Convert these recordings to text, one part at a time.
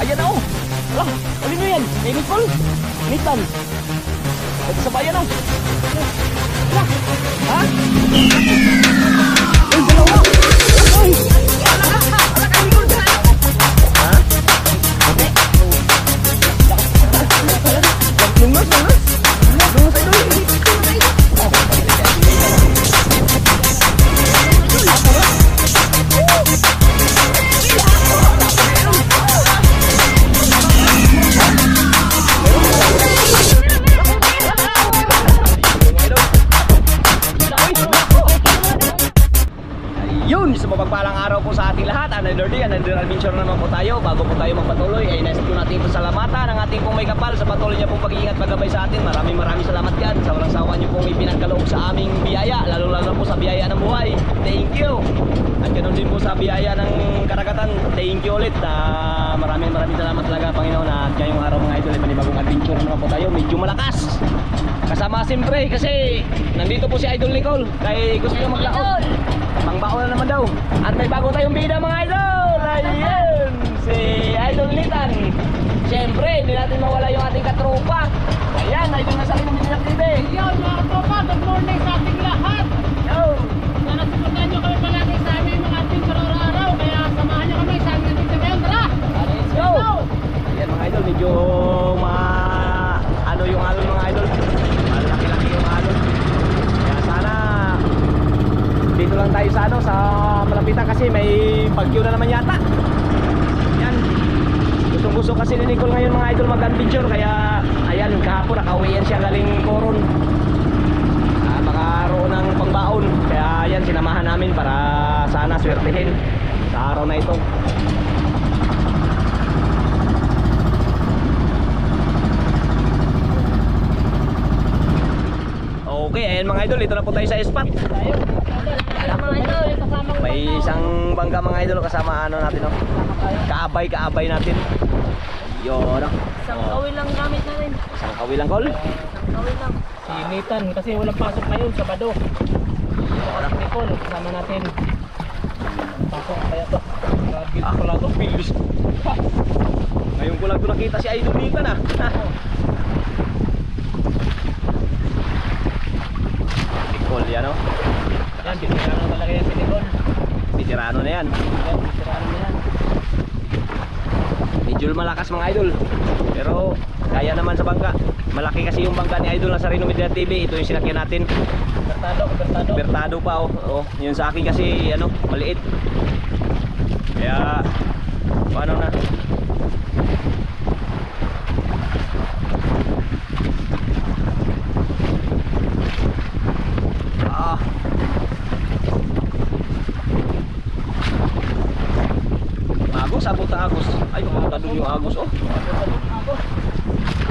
Ayan na, oh. Ala, alin mo yan? May Nicole? Nitan. Ito sa bayan, oh. Ala. Ha? Ay, dalawa. Ay. Ala ka, Nicole. Ha? Okay. Lumas, lumas. Lumas, idol. Yun, sa mapagpalang araw po sa ating lahat. Another day, another adventure naman po tayo. Bago po tayo magpatuloy ay nais po natin pasalamatan ang ating pong may kapal sa patuloy niya pong pag-iingat paggabay sa atin. Maraming salamat yan sa walang sawa niyo pong ipinagkaloob sa aming biyaya, lalo po sa biyaya ng buhay. Thank you. At ganoon din po sa biyaya ng karagatan. Thank you ulit. Maraming salamat talaga, Panginoon. At ngayong araw mga idol ay panibagong adventure naman po tayo. Medyo malakas. Kasama siyempre kasi nandito po si Idol Nicole. Kaya gusto niya maglaot. Pangbaon na naman daw. At may bago tayong bida mga idol. Ayun, si Idol Nitan. Siyempre, hindi natin mawala yung ating katropa. Ayan, Idol na sa akin ng Minilak TV. Yo mga katropa, good morning sa ating lahat. Yo. Sana suportahan nyo kami palagi sa aming mga adventure araw-araw. Kaya samahan nyo kami sa aming adventure ngayon. Tara! Let's go! Ayan mga idol, medyo ano yung alon mga idol. Malaki-laki yung alon. Kaya sana dito lang tayo sa sa malapitan kasi may bagyo na naman yata. Yan. Gusto kasi ni Nicole ngayon mga idol mag-adventure. Kaya ayan, kahapon nakauwian siya galing Coron. Makaroon ng pangbaon. Kaya ayan, sinamahan namin para sana swertehin sa araw na ito. Okay, ayan mga idol, ito na po tayo sa spot. May isang bangka mga idol kasama ano natin, no? Kaabay natin. Yun, no? Isang kawil lang gamit natin. Isang kawil lang, Col? Isang kawil lang. Si Nathan kasi walang pasok ngayon, Sabado. Walang Nicole, kasama natin. Pasok kaya to. Pala to, bilis. Ngayon ko lang ito nakita si Idol Nathan, ah. Nicole yan, no? Yan, bitirano talaga yan si Nicole. Bitirano na yan. Yan, bitirano na yan. Medyo malakas mga idol. Pero kaya naman sa bangka. Malaki kasi yung bangka ni Idol na sa Rino Media TV. Ito yung sinakyan natin. Bertado pa, oh. Oh, yun sa akin kasi ano, maliit. Kaya paano na? Agos, abot na agos. Ay, pumunta doon yung agos, oh.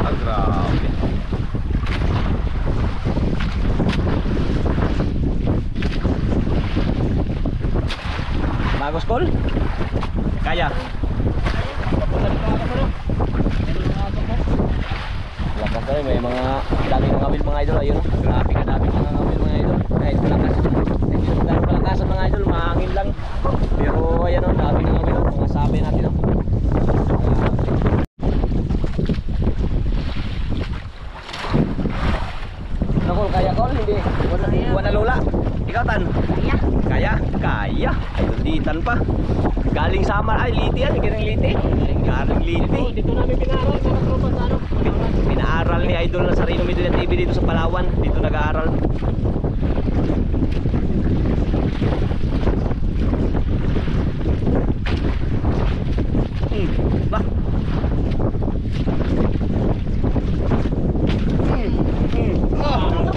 Ah, grabe. Magos, Paul? Kaya? Lakas tayo, may mga daming ngawil mga idol. Ayun, grabe ka daming mga ngawil mga idol. Kahit malakas. Dahil malakasan mga idol, mahangin lang. Pero ayan o, daming ngawil. Mga sabi natin o. Nakol, kaya Kol? Hindi. Wala lola. Ikaw Tan? Kaya. Kaya? Kaya. Idol Nitan pa. Galing Samar. Ay, Liti yan. Galing Liti. Galing Liti. Dito namin pinaaral sa katropa sa ano. Pinaaral ni Idol na sa Rino Media TV dito sa Palawan. Dito nag-aaral. Bah.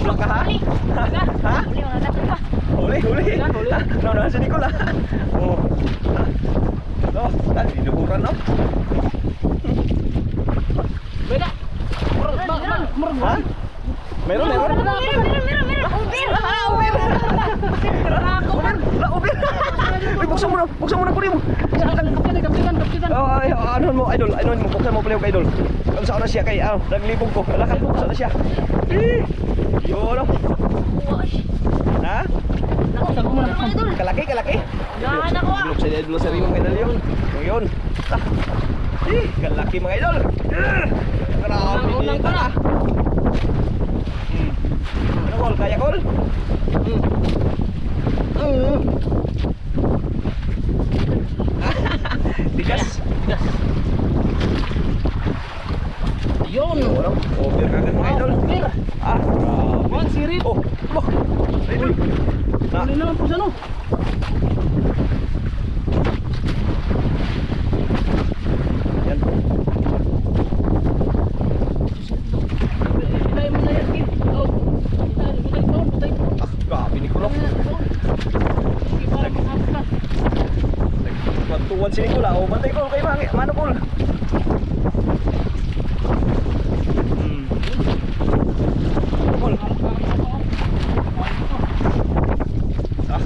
Bulak ka ha? Ha? Huli. No, si Nicole ha? Oh. Oh, dinuburan no? Beda. Ha? Meron. Ubir. Uy, buksan mo na puli mo. Kapitan. Ano mo, Idol? Ano mo, buksan mo puli mo, Idol. Kung saan na siya kay, naglibog ko. Alakad, buksan na siya. Yun, no? Ha? Kalaki. Yan ako. Bulok sa Idol sa rimong medal yun. Yun. Kalaki mga idol. Grabe Unang dito na. Ano Col? Kaya Col? Tigas. Tigas. Yun. Over kagad mga idol. Clear. Ah, grabe. One sirit. Oh, loh. Idol. Na. Ano naman po sa ano? Yan. Ilay mo na yan, Kim. Oh. Butay to, butay to. Ah, grabe ni Kulok. Nagtuwan si Nicola. Oh, bantay Col kay Mano Col. Col. Ah.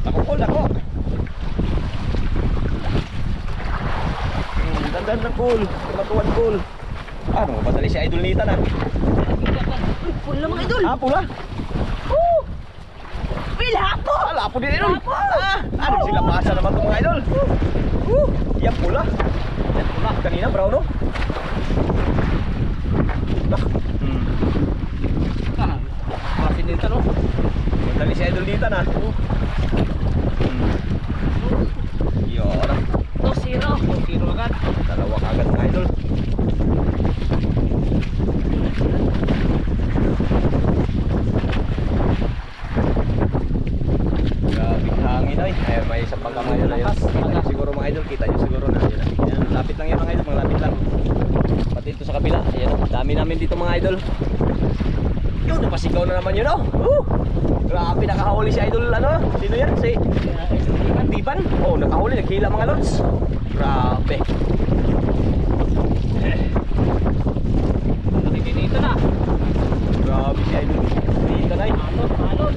Ako Col, ako. Dandan ng Col. Matuwan Col. Ah, mapadali si Idol Nita na. Pula mga idol. Ah, pula. Lapo. Ah, lapo din idol. Ah, ano sila pasa naman itong mga idol. Yan pula. Yan pula. Kanina brown no? Ah. Kasi din tanong. Dali si Idol Nita na. Yun. 2-0. 2-0 agad. Dalawa kagad mga idol. Grabing hangin ay. Ay, may isang pagka mga idol. Ayun. Kita nyo siguro mga idol. Kita nyo siguro na. Yan. Lapit lang yan mga idol. Mga lapit lang. Pati ito sa kabila. Ayan o. Dami namin dito mga idol. Yun. Napasigaw na naman yun o. Grabe nakahuli si idol. Ano? Sino yan? Si Tiban. Oh, nakahuli. Naghila mga lods. Grabe. Dito na. Grabe si idol. Dito na eh. Alon, alon.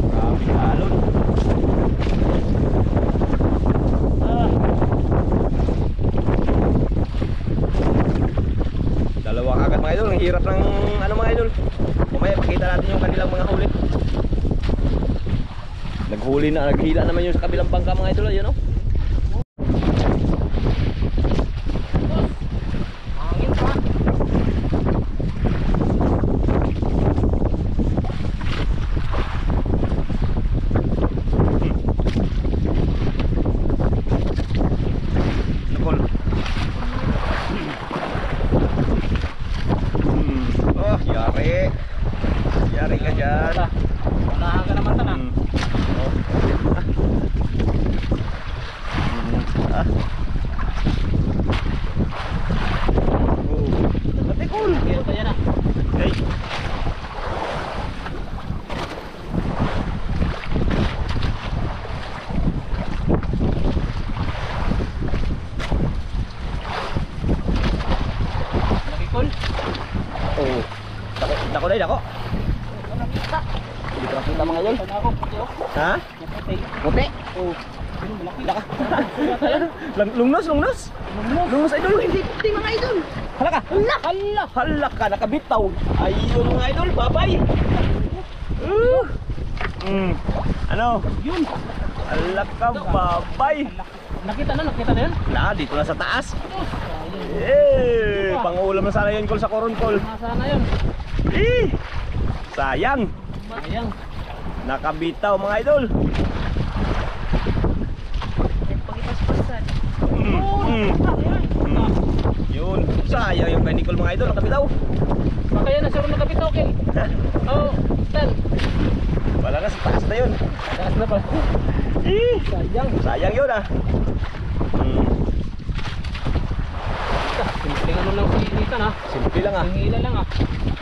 Grabe alon. Dalawa kagad mga idol. Ang hirap ng ano mga idol. Mamaya pakita natin yung kanilang mga huli. Naghuli na, naghila naman yung sa kabilang bangka mga idol. Ayan o. Hangin pa. Nakol. Oh, yari. Yari ka dyan. Unahan ka naman sana. Oh. Ah. Oh. Ate cool. Ito yan na. Hey. Laki kol. Oh. Dako dai, dako. Dito na kita mga idol. Ako, puti oh. Ha? Puti. Puti. Oh. Ano malaki. Daka. Lungnos, lungnos. Lungnos idol, hindi puti mga idol. Hala ka. Hala. Hala. Hala ka, nakabitaw. Ayun mga idol, babay. Ano? Yun. Hala ka, babay. Nakita na yan. Na, dito na sa taas. Ayun. Pangulam na sana yun kol sa koron kol. Nasaan na yun? Sayang. Sayang. Nakabitaw mga idol. Pagipas-pasan. Yun. Sayang yung kay Nicole mga idol, nakabitaw. Baka yan na sir nakapitaw kin. Oh, ten. Wala na sa taas na yun. Taas na pa. Sayang. Sayang yun ah. Simpleng ano lang sinilitan ha. Simple lang ah. Singila lang ah.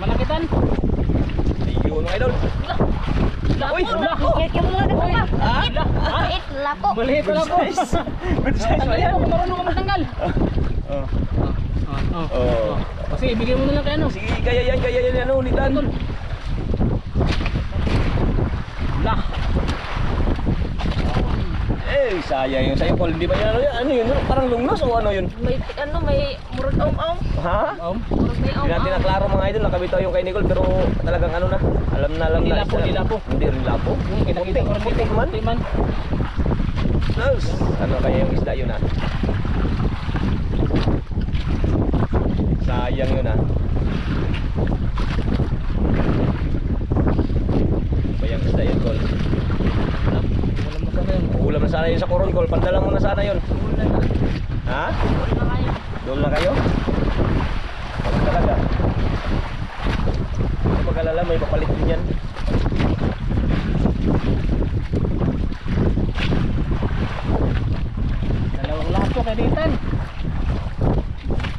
Malakitan. Ayun mga idol. Uy, Lako. Kaya mo lang ito pa. Ah? Maliit, lako. Maliit na lako. Good size ba yan? Marunong ka matanggal. Oh. Oh. Kasi ibigay mo na lang kay ano. Sige, kaya yan ano, ulitan. Lah. Sayang yung sa'yo, Paul. Hindi ba yan ano yun? Parang lungnos o ano yun? May murag om-om. Ha? Om. Murag may Hindi natin om-om. naklaro mga idol, nakabitaw yung kay Nicole pero talagang ano na. na alam na. Dilapo, dilapo. Hindi rin lapo. Yung kita-kita ko rin Putik man. putik man. Nice. Ano kaya yung isda yun ah? Sayang yun ah. Bayang isda yun, Col. Wala mo sana yun. Ulam na sana yun sa koron, Col. Pandala mo na sana yun. Ulan na. Ha? Ulan na kayo. Doon na kayo? Bakit talaga? Hindi mag-alala, may papalit din yan. Dalawang lapo kay Ditan.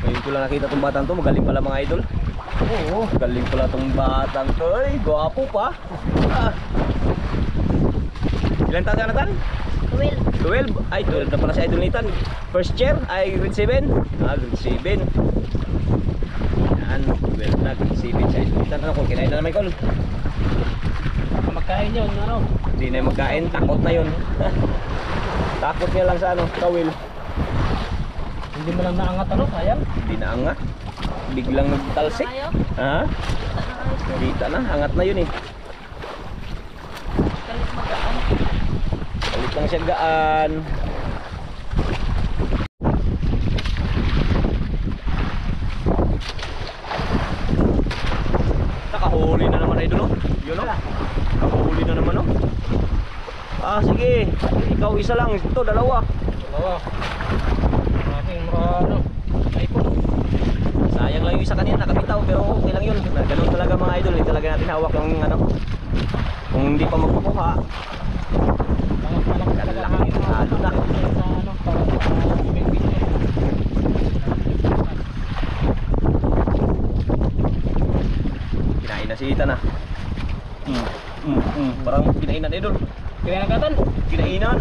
Ngayon ko lang nakita tong batang to, magaling pala mga idol. Oo. Magaling pala tong batang to. Ay, gwapo pa. Ah. Ilan taon ka na, Tan? 12. 12? Ay, 12 na pala si Idol Nathan. First year? Ay, grade 7? Ah, grade 7. Yan, 12 na, grade 7 si Idol Nathan. Ano, kung kinain na naman, Col? Magkain yun, ano? Hindi na yung magkain, takot na yun. Takot niya lang sa ano, kawil. Hindi mo lang naangat ano, sayang. Hindi na angat. Biglang nagtalsik. Kayo? Ha? Kita na, angat na yun eh. Kalit magaan. Balik lang siya gaan. Nakahuli na naman Idol, oh. Yun, oh. Nakahuli na naman, oh. Ah, sige. Ikaw isa lang, ito dalawa. Oo. Maraming mga ano, typhoon. Sayang lang yung isa kanina nakabitaw, pero okay lang yun. Ganun talaga mga idol, hindi talaga natin hawak yung ano. Kung hindi pa magpakuha, Malaki talaga hangin mga Lalo na. sa ano, para sa ibang video. kinain na si Ethan ah. Parang kinainan idol. Kaya nagkatan? Kinainan.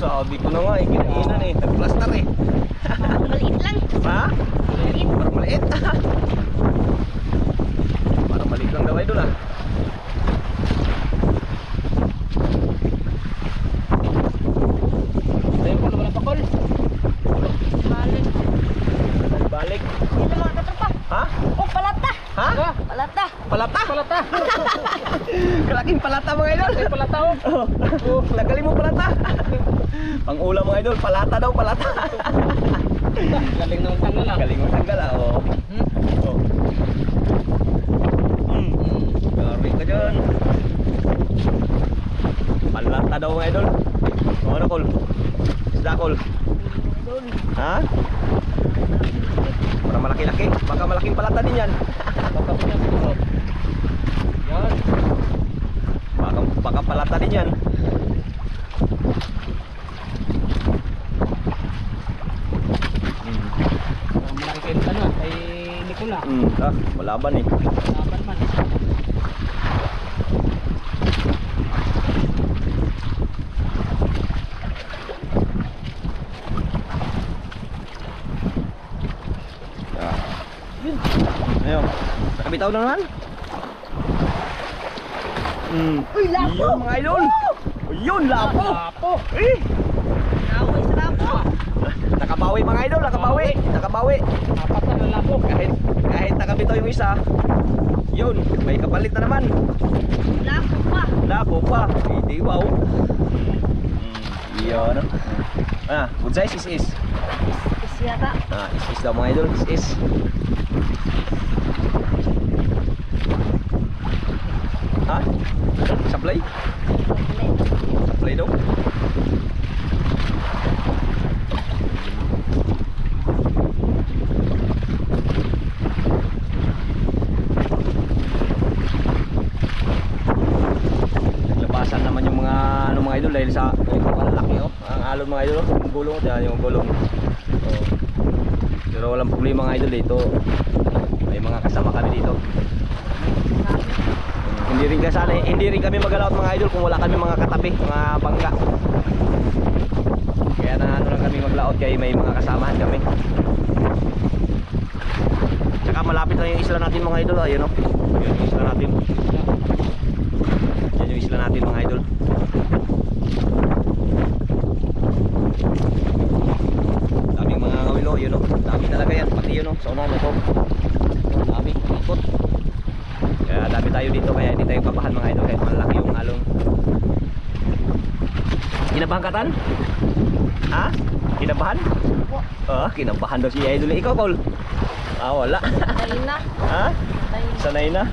Sabi ko na nga eh, kinainan eh. Nag-plaster eh. Maliit lang. Ha? Maliit. Parang maliit. Parang maliit lang daw idol ah. Ayun po, wala pa call. Balik. Balik. Hindi mga katropa. Ha? Oh, palata. Ha? Palata. Palata? Palata. Kalaking palata mga idol. Ay, palata oh. Oh, nagaling mo palata. Ang ulam mga idol, palata daw, palata. Galing ng tanggal lang. Galing mo tanggal ah. Oh. Oh. Gari ka dyan. Palata daw mga idol. O ano, Col? Isda, Col? Ha? Para malaki-laki. Baka malaking palata din yan. Tapos niya siguro. Yan. Baka palata din yan. Malaki kayo na kay Nicola. Malaban eh. Laban man. Ayun. Nakabitaw na naman. Uy, lapo. Yun mga idol. Yun, lapo. Lapo. Eh. Naway sa lapo. Nakabawi mga idol, nakabawi. Nakabawi. Apat na ng lapo. Kahit nakabitaw yung isa. Yun, may kapalit na naman. Lapo pa. Lapo pa. Hindi wow. Yun. Ah, good size is. Isyata. Ah, is daw mga idol, is. Ha? Supply? Supply daw? Naglabasan naman yung mga ano mga idol dahil sa malaki oh. Ang alon mga idol, yung gulong dyan, yung gulong. Oh. Pero walang problema mga idol dito. May mga kasama kami dito. Hindi rin kami mag-allow mga idol kung wala kami mga katabi, mga bangga. Kaya na ano lang kami mag-laot kaya may mga kasamahan kami. Tsaka malapit na yung isla natin mga idol, ayun oh. Ayun yung isla natin. Yan yung isla natin mga idol. Daming mga ngawilo, yun oh. Dami talaga yan, pati yun oh. Sa unahan ito. Dami, ikot. Kaya Madami tayo dito kaya hindi tayo kabahan mga idol kahit malaki yung alon. Kinabahan ka Tan? Ha? Kinabahan? Kinabahan daw si idol. Ikaw Cole? Wala. Sanay na. Ha? Sanay na?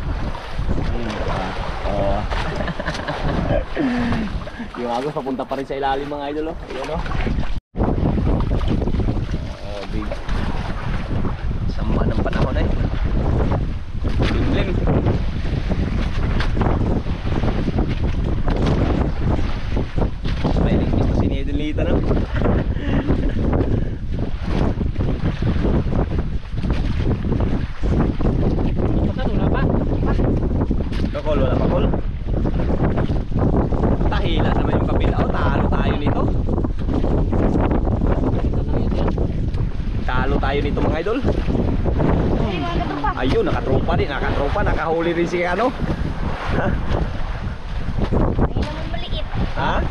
Yung agos papunta pa rin sa ilalim mga idol. Ayan o. Big. Sama ng panahon eh. Bigling. Smiling face na si Idol Lita no? Wala pa? Kakol, wala pa Kol? Tahila naman yung kapila. Talo tayo nito. Talo tayo nito mga idol. Ayun, nakatropa din, nakahuli rin si ano. Ha? Hindi naman maliit. Ha?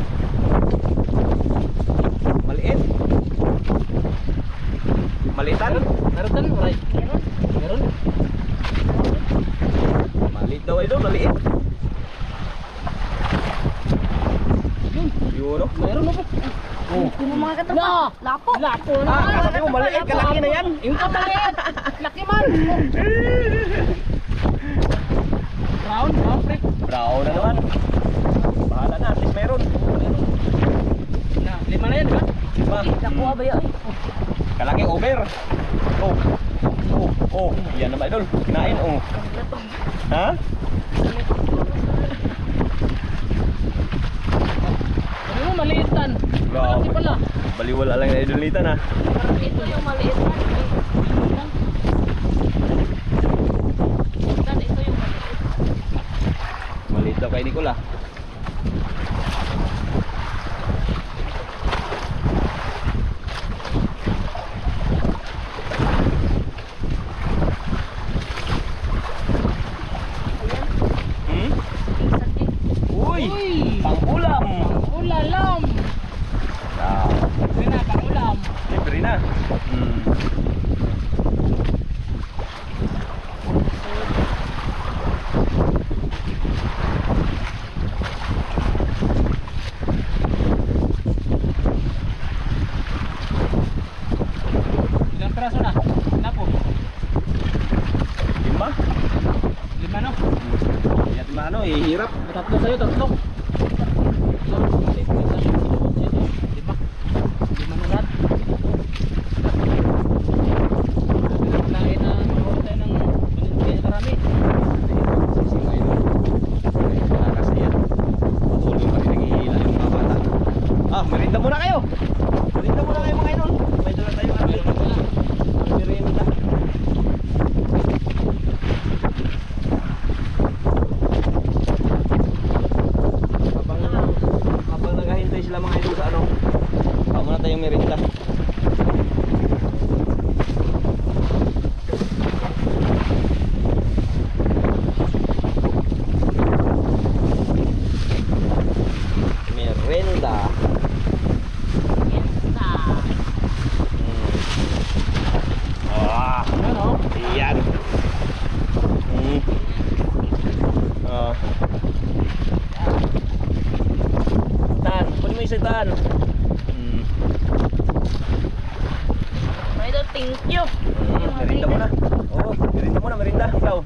Maliit? Malitan? Meron Tan? Right. Meron. Meron? Maliit daw idol, maliit. Yun no? Meron na po. Hindi mo mga katropa. Lapo. Lapo na. Sabi mo maliit, kalaki na yan. Yung kapaliit. Laki man. Brown, freak. Brown na naman. Bahala na, at least meron. Na, 5 na yan, di ba? Diba? Nakuha ba yun? Kalaki over. Yan naman idol. Kinain, Ha? Sabi mo, maliit Tan. Grabe. Malaki pala. Baliwala lang na idol nita na. Ito yung maliit. Tan, ito yung maliit. Maliit daw kay Nicola. Uy! Pang-ulam! Ulalam. Libre na, pang-ulam. Libre na. Ilang peraso na? Napo. 5? 5 no? Yan ano, ihirap. Tatlo sa'yo, tatlo. Lima. 5 na lahat. Lain na mahuli tayo ng kaya karami. Merinda muna kayo. Merinda muna kayo mga idol. May dala tayo merinda. Habang naghahintay sila mga idol sa ano, baka muna tayong merinda. Merinda. Ano? Yan. Tan, pwede mo isa tan. May ito, thank you. Merinda muna. Merinda muna, merinda. Ikaw.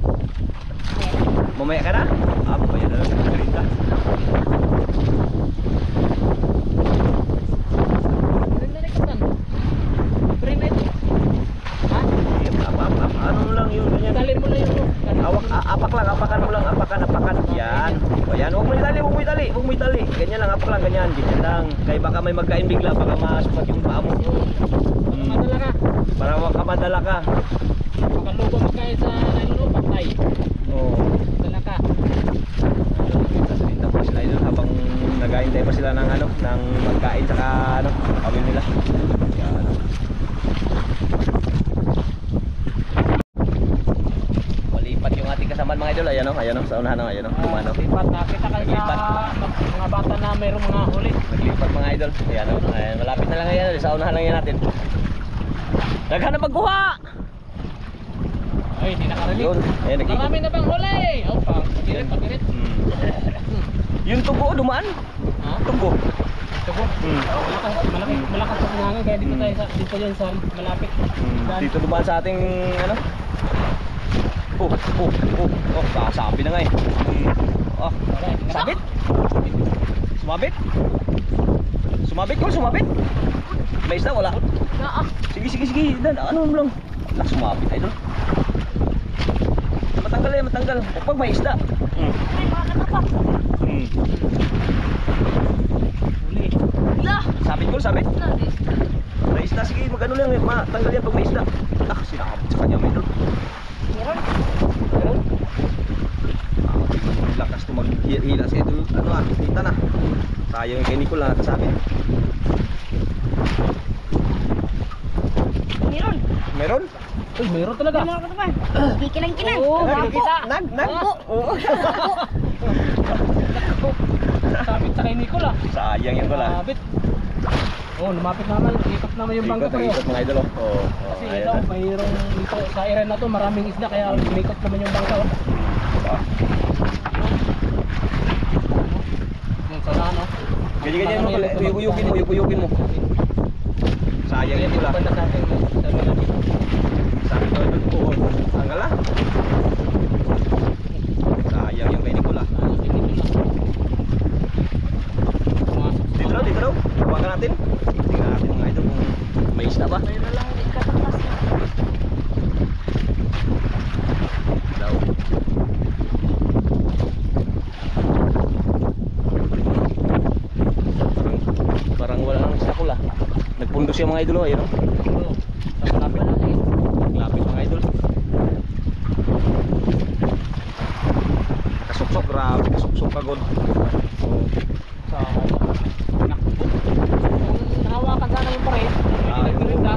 Mamaya ka na? Mamaya na lang merinda. Meron na Tan. Libre na ito. Ha? Ano lang yun, ganyan. Talin mo na yun. Apakan mo lang, apakan. Yan. O yan, huwag mo itali. Ganyan lang, ganyan lang. Kaya baka may magkain bigla, baka masukat yung paa mo. Madala ka. Para makamadala ka. Makalubo mo kayo sa nalulo, patay. Madala ka. Sasalinda pa sila idol habang nag-aintay pa sila ng ano, ng magkain saka ano, kawin nila. Yan. Malipat yung ating kasamaan mga idol. Ayan o, sa unahan o, kumano. Lipat, nakita ka Lipat. sa mga bata na mayroong mga huli. Naglipat mga idol. Ayan o, malapit na lang yan. Sa unahan lang yan natin. Naghanap magkuha! Ay, hindi nakarinig. Yun, ayan, nagkikot. Marami na bang huli? Oh, pang. Oo, dumaan. Ha? Tunggo. Ito po. Malakas po ang hangin kaya dito tayo sa dito yan sa malapit. Daan. Dito dumaan sa ating ano? Oh, sabi na nga eh. Oh, sabit. Sumabit. Sumabit ko, sumabit. May isda wala. Naa. Sige. Dan, ano mo lang. Lah, sumabit idol. Matanggal eh, matanggal. Pag may isda. Ay, mga katapak. Uli. La. Sabit ko, sabit. Nadi. May isda, sige, magano lang, matanggal yan pag may isda. Ah, sinakabit sa kanya, idol. Meron. Meron? Lakas to maghila sa idol. Ano ah, kita na. Sayang yung kay Nicole na nakasabi. Meron. Meron? Uy, meron talaga. Mga katapak. Kikilang-kilang. Oo, kita. Nag. Oo. Sabit sa kay Nicole ah. Sayang yung wala. Sabit. Oh, lumapit naman. Ikot naman yung bangka ko. Ikot mga idol oh. Oo. Kasi Ayan ito, na. mayroong dito sa area na to, maraming isda kaya umikot naman yung bangka. Oh. Ah, Yung sa ano. Ganyan mo pala. Uyugin mo. Sayang yung wala. Banda sa atin. Sa nila. Sabi ko idol. Oo. Tanggal ah. Sayang yung kay Nicole ah. Dito daw. Hawakan natin. Tingnan natin mga idol kung may isda ba. Mayroon lang di katapas. Daw. Parang wala nang isda ko lah. Nagpundos yung mga idol oh, ayun oh. Sa malapit. Lapit mga idol. Nakasuksok, grabe. Nakasuksok kagod. Oh. Sa nakbo. Kung nahawakan sana yung pared, Ah, pwede yun. na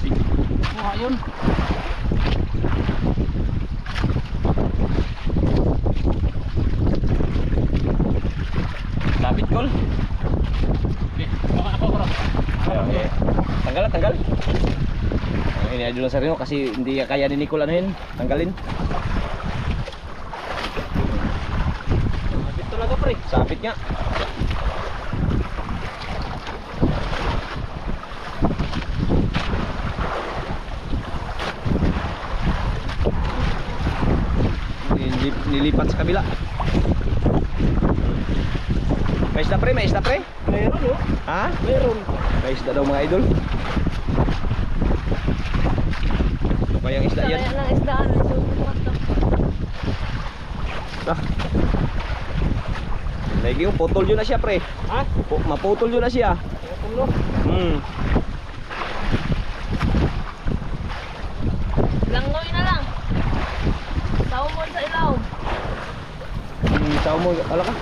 Sige. oh, ayun. Lapit kol. Okay, baka ako ko. Okay. Tanggal. Ini idol lang sa rin kasi hindi kaya ni Nicole anuhin. Tanggalin. Sabit talaga pre. Sabit nga. Nilipat sa kabila. May isda pre? Meron oh. Ha? Meron. May isda daw mga idol. Ano kayang isda yan? Kaya lang isdaan. Ah. Lagi yung putol yun na siya pre. Ha? Maputol yun na siya. Pulo. Langoy na lang. Saumon sa ilaw. Tao mo, ala ka.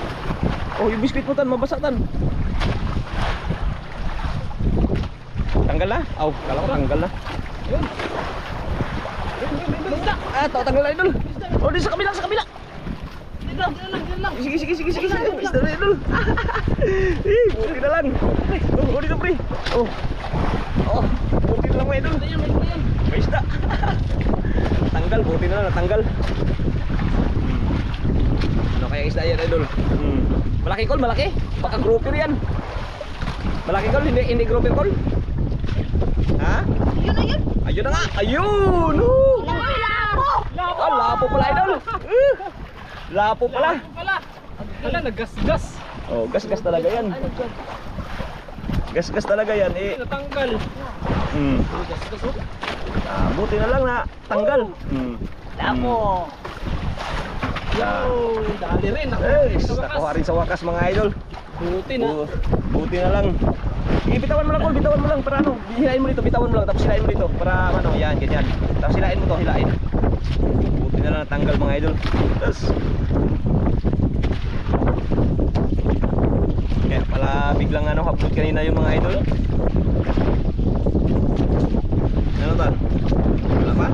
Oh, yung biskuit mo tan, mabasa tan. Tanggal na? Aw, kala ko tanggal na. Yun. Ah, tanggal na idol. Oh, di sa kabila, sa kabila. Dito lang. Sige. Isda na idol. Buti na lang. Oh, dito pre. Oh, buti na lang mga idol. May isda. Tanggal, buti na lang, natanggal. Ano kaya isda yan idol? Malaki kol, malaki. Baka grouper yan. Malaki kol, hindi grouper kol. Ha? Yun. Ayun na nga. Ayun. Oh. Langoy lapo. Ah, lapo pala idol. Lapo pala. Wala, naggas-gas. Oh, gas talaga yan. Ano dyan? Gas talaga yan eh. Natanggal. Gas-gas oh. Ah, buti na lang na tanggal. Lapo. Yo, dali rin. Nakuha rin sa wakas mga idol. Buti na. Buti na lang. Bitawan mo lang, Kol, bitawan mo lang para ano, hilain mo dito, bitawan mo lang tapos hilain mo dito para ano, yan, ganyan. Tapos hilain mo to, hilain. Buti na lang natanggal mga idol. Tapos kaya pala biglang ano, hapot kanina yung mga idol. Ano tan? Wala pa?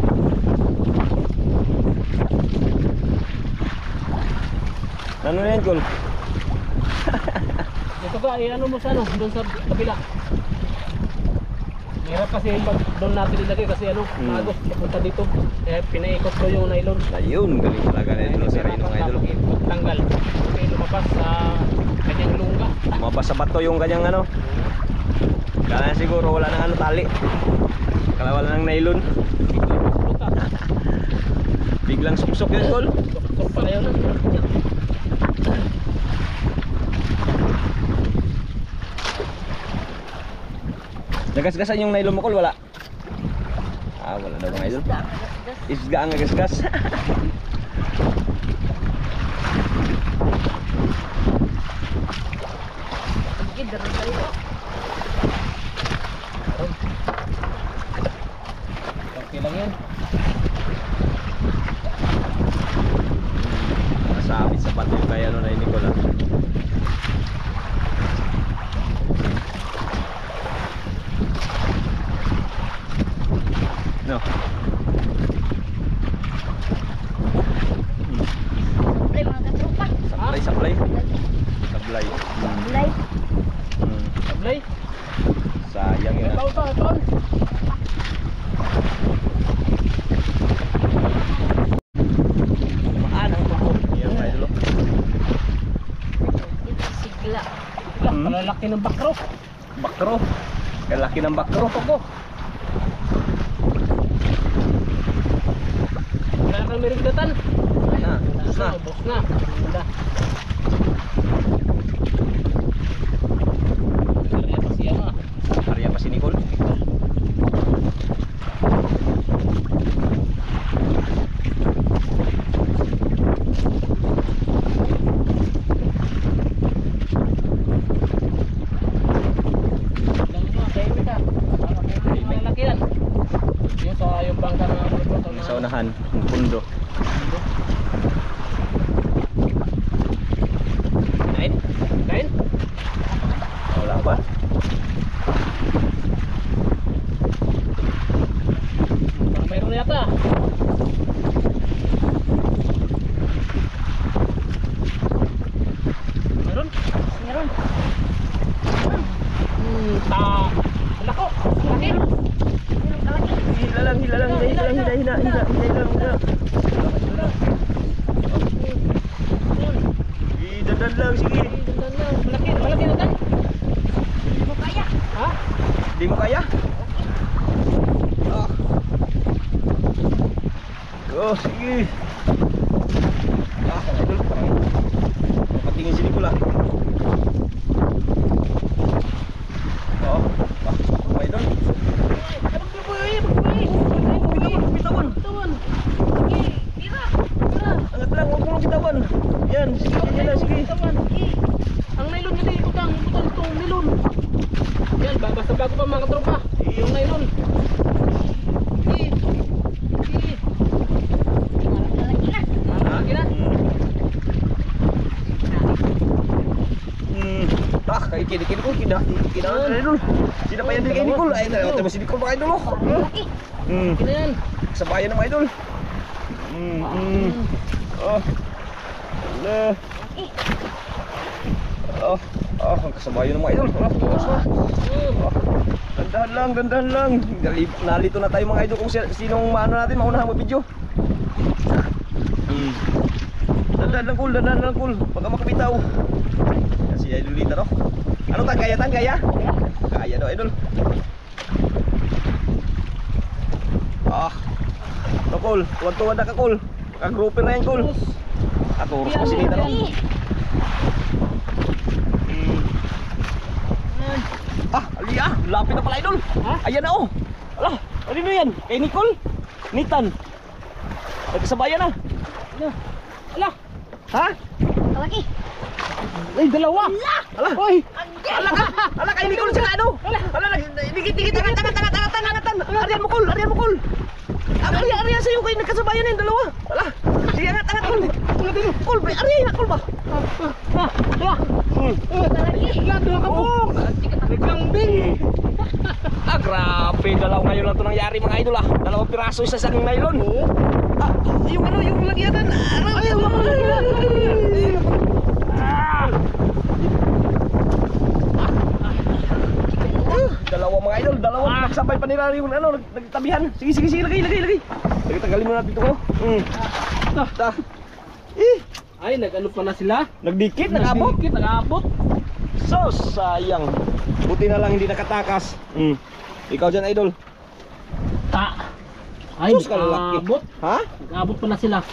Ano na yan, Kol? Ito ka, ano mo sa ano, doon sa kabila. Mahirap kasi pag doon natin ilagay kasi ano, agos, papunta dito. Kaya pinaikot ko yung nylon. Ayun, galing talaga na idol sa rin ng idol. Tanggal. Okay, lumabas sa Basta bato yung kanyang ano. Kaya siguro wala nang ano tali. Kaya wala nang nylon. Biglang suksok yun, Col. Suksok pala yun. Nagasgasan yung nylon mo, Col, wala? Ah, wala daw mga idol. Isga ang nagasgas. Sige, daran tayo. Okay lang yan. Nasabit sa pato yung kaya ano na ini, Col, ah. No. Play mga katropa. Sablay. Sablay. Play. Sablay. Sayang yun, ah. Ito, ito. Maan ang tuko. Yan mga idol. Ito sigla. Malalaki ng bakro. Bakro. Kalaki ng bakro. Tuko. Wala kang mirigdatan. Na. Ubus na. Ubus na. Ganda. Karya pa siya nga. Karya pa si Nicole. Lang mo, tahimik ka. Malalaki yan. Yung sa yung bangka na Yung sa unahan, yung pundo. Nain? Kain? Wala pa. Parang mayroon yata. Mayroon? Meron. Lako. Laki. Meron kalaki. Hila lang. Hila. Dadan lang, sige. Malaki na tayo. Hindi mo kaya. Ha? Di mo kaya? Oh, sige. Mga idol, parang patingin si Nicole, ah. Mga idol. Bitawan. Tira. Angat lang, huwag mo bitawan. Yan, sige, yan lang, sige. Ang nylon nila ibutang itong nylon. Yan, basta bago pa mga katropa. Yung nylon. Malaki na. Malaki na. Kay Nicole, kina idol. Sina pa yan din kay Nicole. Ay, tayo si Nicole mga idol, oh. Malaki. Malaki na yan. Sabayan ng mga idol. Oh. Ala. Ang kasabayan ng mga idol. Gandahan lang. Nalito na tayo mga idol kung sinong maano natin, maunahan mo video. Dandahan lang, cool. Baka makabitaw. Kasi idol dito, no? Ano ta, kaya? Kaya daw, idol. Cool. Tuwan-tuwan na ka, cool. Kagruper na yan, cool. Katuros pa si Nita, no? Aliyah, lapit na pala, idol. Ha? Ayan na, oh. Ala, ano yan? Kay Nicole? Nitan. Nagkasabayan na. Ala. Ha? Malaki. Ay, dalawa. Ala. Oy. Ala, kay Nicole siya, ano? Ala, dikit, angatan. Arian mo, cool. Arian sa'yo kayo nagkasabayan na yung dalawa. Ala, sige, angat, cool. Cool, arian na, cool ba? Malaki. Dalawa ka po. Naglambing. Grabe, dalawa ngayon lang ito nangyari mga idol, ah. 2 piraso isa sang nylon. Yung ano, yung lagyanan. Dalawa mga idol, nagsabay pa nila yung ano, nagtabihan. Sige, lagay. Tagalin mo natin ito ko. Ay, nag-ano pa na sila? Nagdikit, nag-abot. Nag-abot. Sos, sayang. Buti na lang hindi nakatakas. Ikaw dyan, idol. Ay, Sus, kalalaki. abot. Ha? Abot pala sila.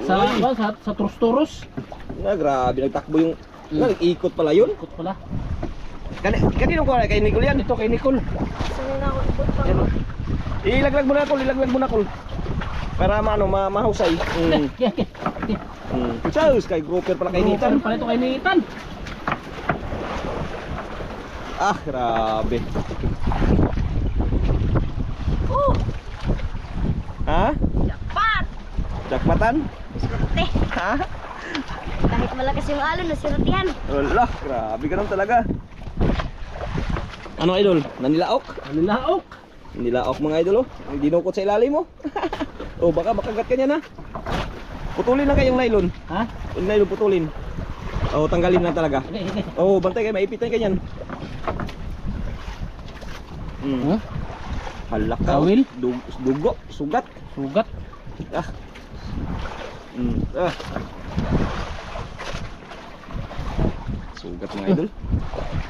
Sa Uy. sa Turos-Turos. Grabe, nagtakbo yung... Nag-ikot pala yun. Ikot pala. Kanino ko kay Nicole yan? Ito kay Nicole. Sunod ako ibot pa. Yan, oh. Ilaglag mo na, Col. Ilaglag mo na, Col. Para mahusay. Yan. Sos, kay grouper pala kay Nitan Nitan. pala ito kay Nitan. Ah, grabe. Ha? Dapat! Jakmatan? Swerte. Ha? Kahit malakas yung alon, nasiratihan. Wala, grabe ganun talaga. Ano, idol? Nanilaok? Nilaok. Nilaok mga idol, oh. Dinukot sa ilalim mo. Oh, baka makagat ka niya na. Putulin lang kayong nylon. Ha? Yung nylon putulin. Oh, tanggalin lang talaga. Okay. Oh, bantay kayo, maipitan ka niyan. Huh? Halak ka. Kawil? Dugo, sugat. Sugat. Ah. Ah. Sugat mga idol.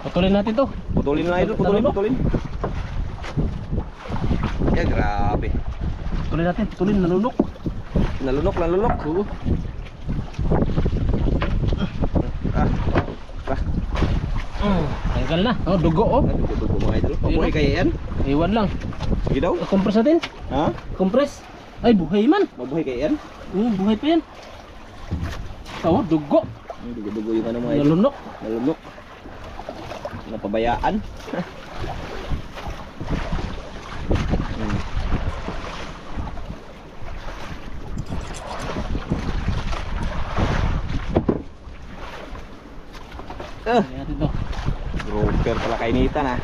Putulin natin to. Putulin lang idol, putulin, putulin. Ya, grabe. Putulin, nalunok. Nalunok. Oo. Ah. Ah. Tanggal na. Oh, dugo oh. Dugo mga idol. Pabuhay kaya yan? Iwan lang. Sige daw. Compress natin. Ha? Compress. Ay, buhay man. Mabuhay kaya yan? Buhay pa yan. Oh, dugo. Dugo-dugo yung ano mga idol. Nalunok. Nalunok. Napabayaan. Lagyan natin to. Grouper pala kay Nitan ah.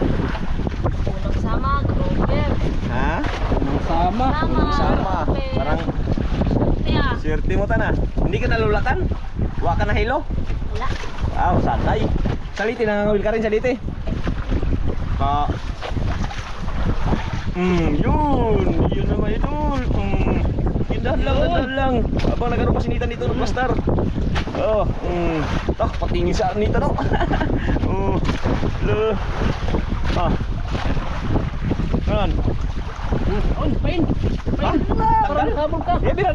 Unang sama, Grover. Ha? Unang sama. Sama. Parang Kaya, swerte mo tan ah. Hindi ka nalulatan? Wa ka na hilo? wala. Wow, sanay. Saliti, nangangawil ka rin saliti. Ka. Yun naman idol. Dahan lang. Abang nagkaroon pa si Nitan dito ng pastar. Oh, patingin sa Nitan no. Oh. Lo. Ah. Kan. Oh, pain. Ah, tanggal. Habol ka. Eh, bira.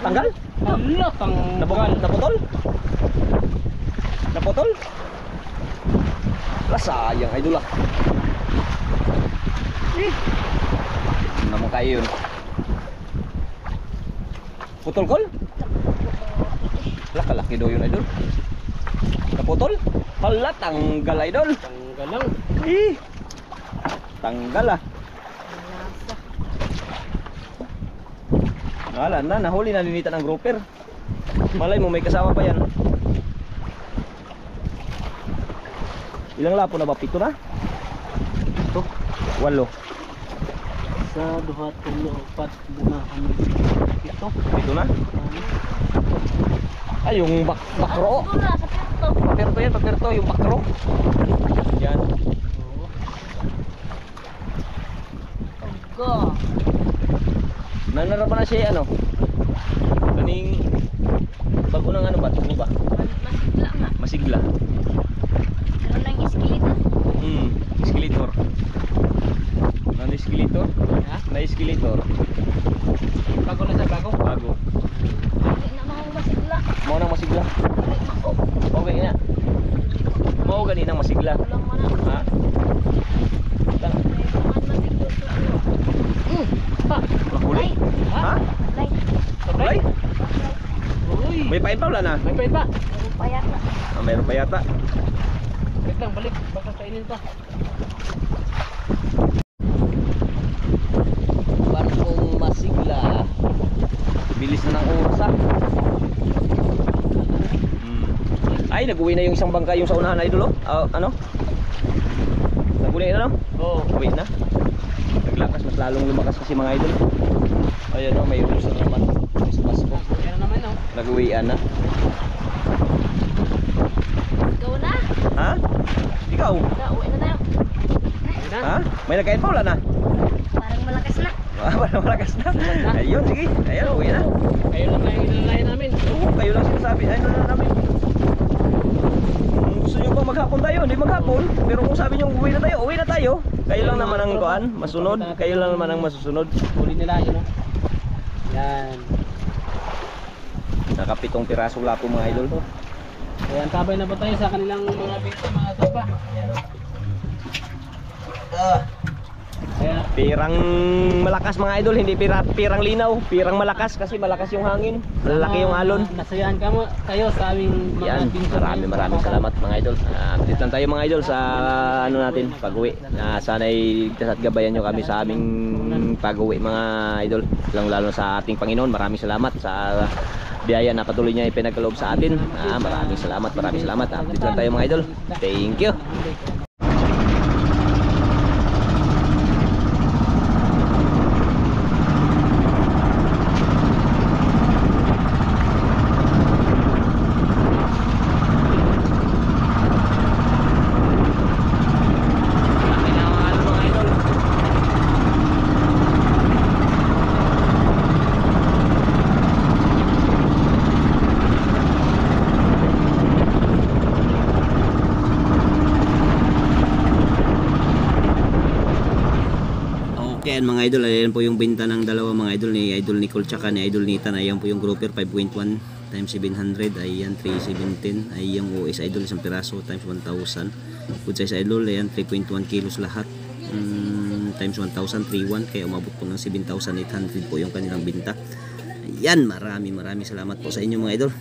Tanggal? Hala, tanggal. Naputol? Naputol? Wala, sayang idol ah. Ano naman kayo yun? Putol kol? Wala, kalaki daw yun idol. Naputol? Hala, tanggal idol. Tanggal lang. Eh, tanggal ah. Wala na, nahuli na Nitan ng grouper. Malay mo may kasama pa yan. Ilang lapo na ba? 7 na? Ito, 8. Sa duha, tulo, 4, 5, 7. 7 na? Ay, yung bakro. Pura, sa pito. Papirto yan, papirto. Yung bakro. Yan. Go. Nanarapan na siya ano? Kaning bago ng ano ba? Ano ba? Masigla nga. Masigla. Meron ng iskilito. Escalator. Ano escalator? Ha? Na escalator. Bago na sa bago. Bago. Hindi na mga masigla. Mao nang masigla. Ay, mao. Okay na. Mao gani nang masigla. Walang mana. Ha? Tang. May mga masigla. Ha? Mahuli. Ha? Like, Ay, Uy. may pain pa wala na. May pain pa. meron pa yata. Ah, meron pa yata. Wait lang, balik. Baka kainin pa. Barkong masigla. Bilis na ng oras ah. Ay, nag-uwi na yung isang bangka yung sa unahan na idol oh. Ano? Nag-uwi na no? Oo. Uwi na. Naglakas, mas lalong lumakas kasi mga idol. Ayan o, may rules na naman. May sumasko. Yan na naman oh. Nag-uwian na. Go na. Ha? Ikaw? Uwi na tayo. Ha? May nagkain pa wala na? Parang malakas na. Parang malakas na. Ayun, sige. Ayun, uwi na. Kayo lang na yung inalayan namin. Oo, kayo lang sinasabi. Ayun na namin. Gusto nyo ba maghapon tayo? hindi maghapon. Pero kung sabi nyo uwi na tayo. Kayo lang naman ang kuan, masunod. Kayo lang naman ang masusunod. Huli nila yun, no? Yan. Nakapitong pirasong lapo mga idol. Ayan, tabay na po tayo sa kanilang mga bito, mga tropa. Ayan. Pirang malakas mga idol, hindi pirang linaw, pirang malakas kasi malakas yung hangin, lalaki yung alon. Nasayahan kayo sa aming mga Yan, bito. maraming salamat mga idol. Update lang tayo mga idol sa ano natin, pag-uwi. Sana'y ligtas at gabayan nyo kami sa aming pag-uwi mga idol. Lalo sa ating Panginoon, maraming salamat sa biyaya na patuloy niya ipinagkaloob sa atin. Maraming salamat. Update lang tayo mga idol. Thank you. Okay, mga idol, ayan po yung benta ng dalawa mga idol, ni Idol Nicole tsaka ni Idol Nathan. Ayan po yung grouper 5.1 times 700, ayan 317. Ayan yung OS idol, isang piraso times 1,000. Good size idol, ayan 3.1 kilos lahat, times 1,000, 3.1, kaya umabot po ng 7,800 po yung kanilang benta. Ayan, maraming salamat po sa inyo mga idol.